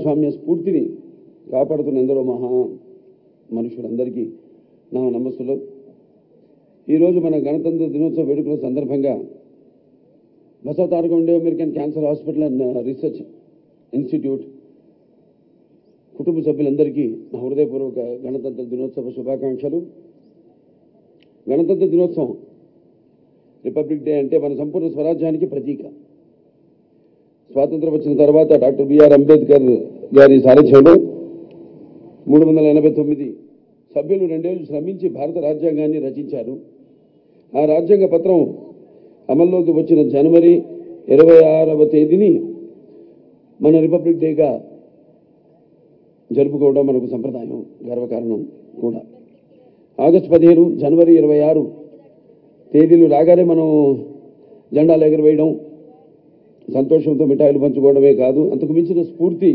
స్వామ్య స్ఫూర్తిని కాపాడుతున్న ఎందరో మహా మనుషులందరికీ నా నమస్సులు. ఈరోజు మన గణతంత్ర దినోత్సవ వేడుకల సందర్భంగా Basava Taraka Indo American cancer hospital and research institute కుటుంబ సభ్యులందరికీ నా హృదయపూర్వక గణతంత్ర దినోత్సవ శుభాకాంక్షలు. గణతంత్ర దినోత్సవం రిపబ్లిక్ డే అంటే మన సంపూర్ణ స్వరాజ్యానికి ప్రతీక. స్వాతంత్రం వచ్చిన తర్వాత డాక్టర్ బిఆర్ అంబేద్కర్ గారి సారథ్యంలో 389 సభ్యులు 2 ఏళ్లు శ్రమించి భారత రాజ్యాంగాన్ని రచించారు. ఆ రాజ్యాంగ పత్రం అమల్లోకి వచ్చిన జనవరి 26వ తేదీని మన రిపబ్లిక్ డేగా జరుపుకోవడం మనకు సంప్రదాయం, గర్వకారణం కూడా. ఆగస్టు 15, జనవరి 26 తేదీలు రాగానే మనం జెండాలు ఎగరవేయడం, సంతోషంతో మిఠాయిలు పంచుకోవడమే కాదు, అంతకు మించిన స్ఫూర్తి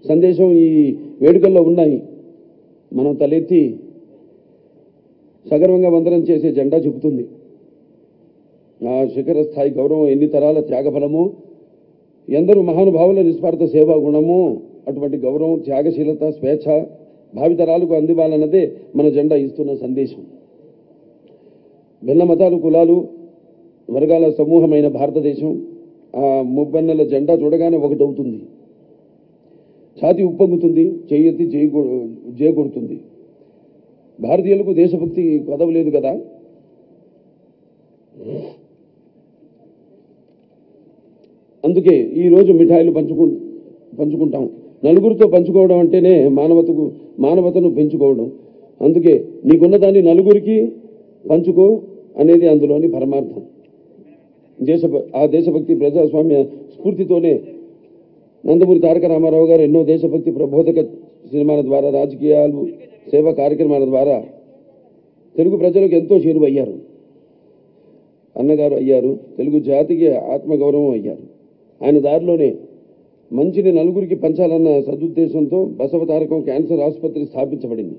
సందేశం ఈ వేడుకల్లో ఉన్నాయి. మనం తలెత్తి సగర్వంగా వందనం చేసే జెండా చెబుతుంది. ఆ శిఖర స్థాయి గౌరవం ఎన్ని తరాల త్యాగఫలము, ఎందరూ మహానుభావుల నిస్వార్థ సేవా గుణము. అటువంటి గౌరవం, త్యాగశీలత, స్వేచ్ఛ భావితరాలకు అందివ్వాలన్నదే మన జెండా ఇస్తున్న సందేశం. భిన్న మతాలు, కులాలు, వర్గాల సమూహమైన భారతదేశం ఆ ముబ్బన్నెల జెండా చూడగానే ఒకటవుతుంది. ఛాతి ఉప్పొంగుతుంది, చెయ్యెత్తి జయ కొడుతుంది. భారతీయులకు దేశభక్తి కొదవలేదు కదా. అందుకే ఈరోజు మిఠాయిలు పంచుకుంటాం. నలుగురితో పంచుకోవడం అంటేనే మానవతను పెంచుకోవడం. అందుకే నీకున్న దాన్ని నలుగురికి పంచుకో అనేది అందులోని పరమార్థం. ఆ దేశభక్తి ప్రజాస్వామ్య స్ఫూర్తితోనే నందమూరి తారక రామారావు గారు ఎన్నో దేశభక్తి ప్రబోధక సినిమాల ద్వారా, రాజకీయాలు, సేవా కార్యక్రమాల ద్వారా తెలుగు ప్రజలకు ఎంతో చేరువయ్యారు. అన్నగారు అయ్యారు, తెలుగు జాతికి ఆత్మగౌరవం అయ్యారు. ఆయన దారిలోనే మంచిని నలుగురికి పంచాలన్న సదుద్దేశంతో బసవ తారకం క్యాన్సర్ ఆసుపత్రి స్థాపించబడింది.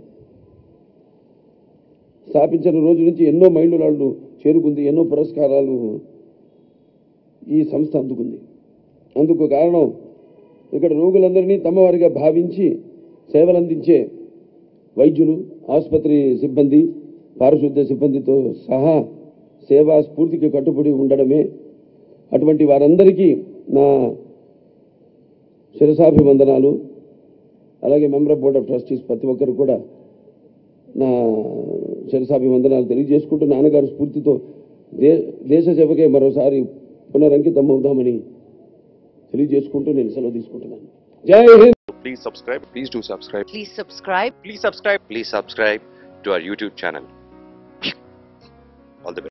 స్థాపించిన రోజు నుంచి ఎన్నో మైలురాళ్లు చేరుకుంది, ఎన్నో పురస్కారాలు ఈ సంస్థ అందుకుంది. అందుకు కారణం ఇక్కడ రోగులందరినీ తమవారిగా భావించి సేవలందించే వైద్యులు, ఆసుపత్రి సిబ్బంది, పారిశుద్ధ్య సిబ్బందితో సహా సేవా స్ఫూర్తికి కట్టుబడి ఉండడమే. అటువంటి వారందరికీ నా శిరసాభివందనాలు. అలాగే member of board of trustees ప్రతి ఒక్కరు కూడా నా శిరసాభివందనాలు తెలియజేసుకుంటూ, నాన్నగారు స్ఫూర్తితో దేశ సేవకే మరోసారి పునరంకితం అవుదామని తెలియజేసుకుంటూ నేను సెలవు తీసుకుంటున్నాను. జై Hind. Please subscribe. Please do subscribe. Please subscribe. Please subscribe. Please subscribe to our YouTube channel. All the best.